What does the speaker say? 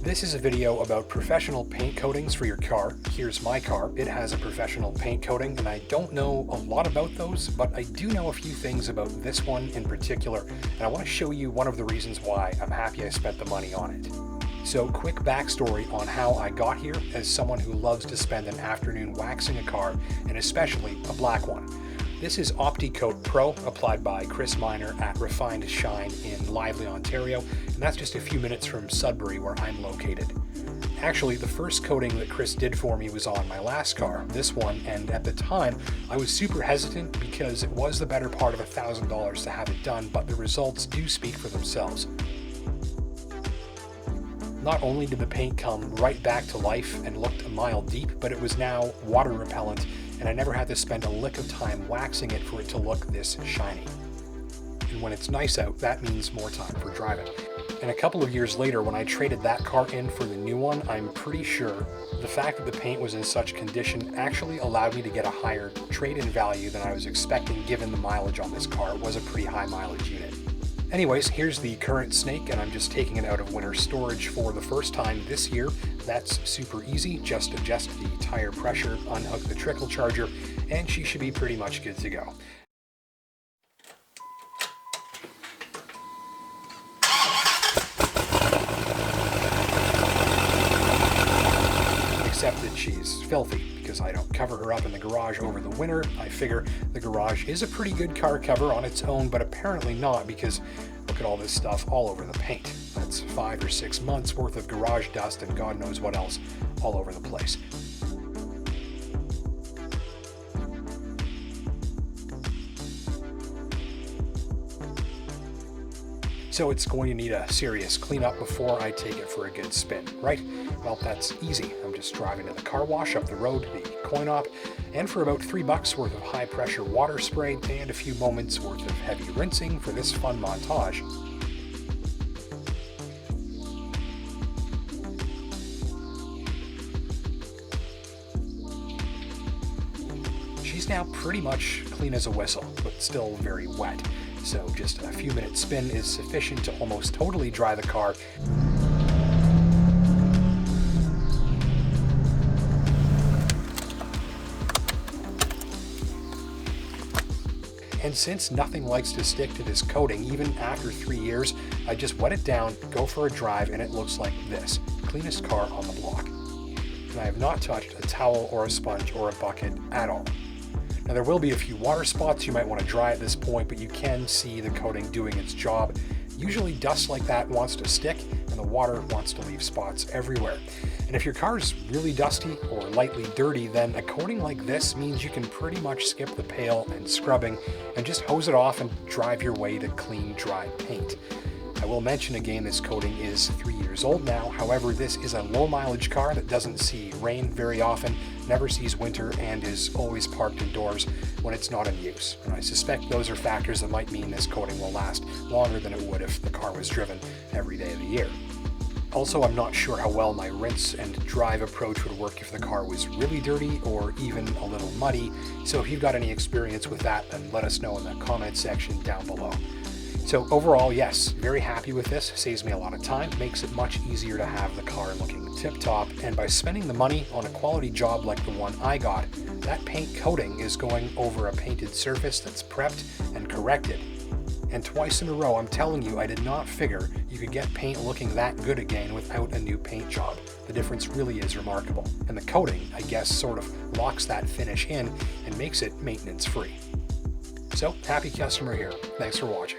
This is a video about professional paint coatings for your car. Here's my car. It has a professional paint coating, and I don't know a lot about those, but I do know a few things about this one in particular, and I want to show you one of the reasons why I'm happy I spent the money on it. So, quick backstory on how I got here as someone who loves to spend an afternoon waxing a car, and especially a black one. This is Opti Coat Pro, applied by Chris Miner at Refined Shine in Laziest, Ontario, and that's just a few minutes from Sudbury, where I'm located. Actually, the first coating that Chris did for me was on my last car, this one, and at the time, I was super hesitant because it was the better part of $1,000 to have it done, but the results do speak for themselves. Not only did the paint come right back to life and looked a mile deep, but it was now water repellent, and I never had to spend a lick of time waxing it for it to look this shiny. And when it's nice out, that means more time for driving. And a couple of years later, when I traded that car in for the new one, I'm pretty sure the fact that the paint was in such condition actually allowed me to get a higher trade-in value than I was expecting, given the mileage on this car. It was a pretty high mileage unit. Anyways, here's the current snake, and I'm just taking it out of winter storage for the first time this year. That's super easy. Just adjust the tire pressure, unhook the trickle charger, and she should be pretty much good to go. Except that she's filthy, because I don't cover her up in the garage over the winter. I figure the garage is a pretty good car cover on its own, but apparently not, because look at all this stuff all over the paint. That's 5 or 6 months worth of garage dust and God knows what else all over the place. So it's going to need a serious cleanup before I take it for a good spin, right? Well, that's easy. I'm just driving to the car wash up the road, the coin op, and for about $3 worth of high pressure water spray and a few moments worth of heavy rinsing for this fun montage. She's now pretty much clean as a whistle, but still very wet. So just a few minute spin is sufficient to almost totally dry the car. And since nothing likes to stick to this coating, even after 3 years, I just wet it down, go for a drive, and it looks like this. Cleanest car on the block. And I have not touched a towel or a sponge or a bucket at all. Now there will be a few water spots you might want to dry at this point, but you can see the coating doing its job. Usually dust like that wants to stick, and the water wants to leave spots everywhere. And if your car is really dusty or lightly dirty, then a coating like this means you can pretty much skip the pail and scrubbing and just hose it off and drive your way to clean, dry paint. I will mention again, this coating is 3 years old now. However, this is a low mileage car that doesn't see rain very often, never sees winter, and is always parked indoors when it's not in use. And I suspect those are factors that might mean this coating will last longer than it would if the car was driven every day of the year. Also, I'm not sure how well my rinse and drive approach would work if the car was really dirty or even a little muddy. So if you've got any experience with that, then let us know in the comment section down below. So overall, yes, very happy with this. Saves me a lot of time, makes it much easier to have the car looking tip-top, and by spending the money on a quality job like the one I got, that paint coating is going over a painted surface that's prepped and corrected. And twice in a row, I'm telling you, I did not figure you could get paint looking that good again without a new paint job. The difference really is remarkable. And the coating, I guess, sort of locks that finish in and makes it maintenance-free. So, happy customer here. Thanks for watching.